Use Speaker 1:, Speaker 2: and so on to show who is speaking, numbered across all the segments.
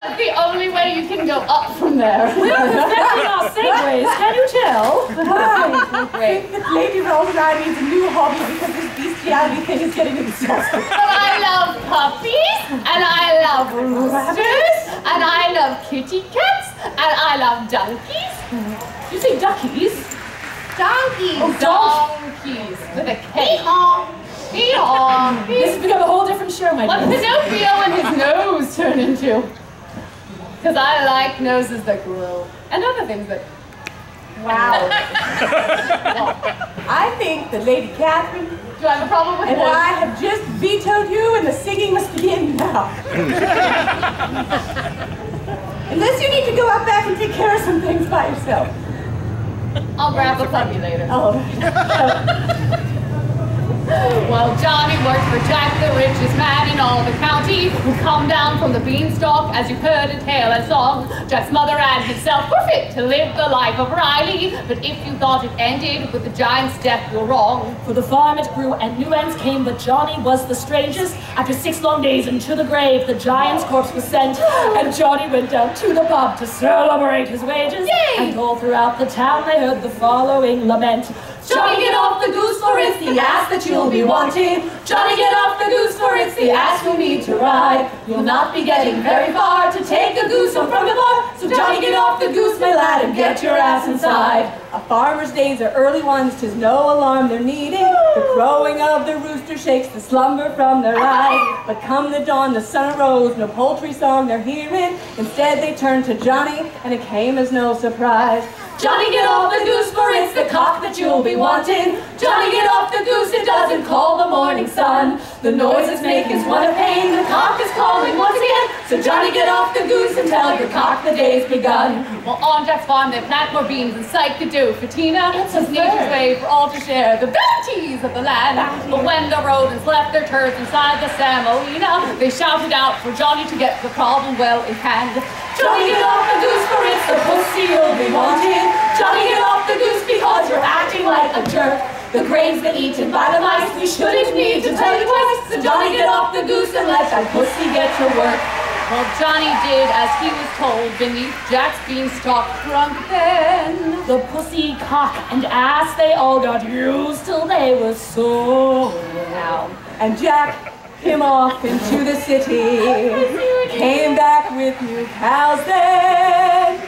Speaker 1: That's the only way you can go up from there.
Speaker 2: We're perfecting our segues, can you tell?
Speaker 3: Hi. Great. Lady Rose and I needs a new hobby because this bestiality thing is getting exhausting.
Speaker 1: But I love puppies, and I love roosters, and I love kitty cats, and I love donkeys.
Speaker 2: You say duckies?
Speaker 1: Donkeys.
Speaker 2: Oh,
Speaker 1: donkeys. With a K. Hee-haw. Hee-haw.
Speaker 2: This has become a whole different show, my
Speaker 1: What
Speaker 2: dear.
Speaker 1: does Pinocchio and his nose turn into? Because I like noses that glow. And other things that...
Speaker 3: Wow. I think that Lady Catherine
Speaker 1: Do I have a problem with
Speaker 3: and
Speaker 1: this?
Speaker 3: I have just vetoed you, and the singing must begin now. Unless you need to go out back and take care of some things by yourself.
Speaker 1: I'll grab the puppy later.
Speaker 3: Oh.
Speaker 1: Well, Johnny worked for Jack, the richest man in all the county, who come down from the beanstalk as you heard a tale and song. Jack's mother and himself were fit to live the life of Riley, but if you thought it ended with the giant's death, you're wrong.
Speaker 2: For the farm it grew and new ends came, but Johnny was the strangest. After 6 long days into the grave, the giant's corpse was sent, and Johnny went down to the pub to celebrate his wages.
Speaker 1: Yay!
Speaker 2: And all throughout the town they heard the following lament.
Speaker 1: Johnny, get off the goose, for it's the ass that you'll be wanting. Johnny, get off the goose, for it's the ass you need to ride. You'll not be getting very far to take a goose home from the bar. So Johnny, get off the goose, my lad, and get your ass inside.
Speaker 3: A farmer's days are early ones, 'tis no alarm they're needing. The crowing of the rooster shakes the slumber from their eyes. But come the dawn, the sun arose, no poultry song they're hearing. Instead they turned to Johnny, and it came as no surprise.
Speaker 1: Johnny, get off the goose, for it's the cock that you'll be wanting. Johnny, get off the goose, it doesn't call the morning sun. The noise it's making is one of pain, the cock is calling once again. So Johnny, get off the goose and tell your cock the day's begun. Well, on Jack's farm they plant more beans than sight could do. For Tina, it's a nature's way for all to share the bounties of the land. But when the rodents left their turds inside the semolina, they shouted out for Johnny to get the problem well in hand. Johnny, get off the goose, for it's the pussy you'll be wanting. Johnny, get off the goose because you're acting like a jerk. The grain's been eaten by the mice, we shouldn't need to tell you twice. So Johnny, get off the goose and let that pussy get to work. Well, Johnny did as he was told beneath Jack's beanstalk trunk then.
Speaker 2: The pussy, cock, and ass they all got used till they were so
Speaker 1: Now,
Speaker 3: And Jack, him off into the city, came back with new cows then.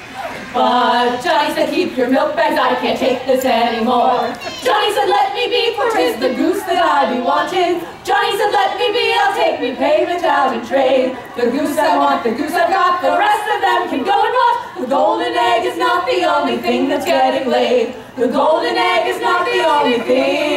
Speaker 1: but Johnny said, keep your milk bags, I can't take this anymore. Johnny said, let me be, for 'tis the goose that I be wanting. Johnny said, let me be, I'll take me payment out in trade. The goose I want, the goose I've got, the rest of them can go and rot. The golden egg is not the only thing that's getting laid. The golden egg is not the only thing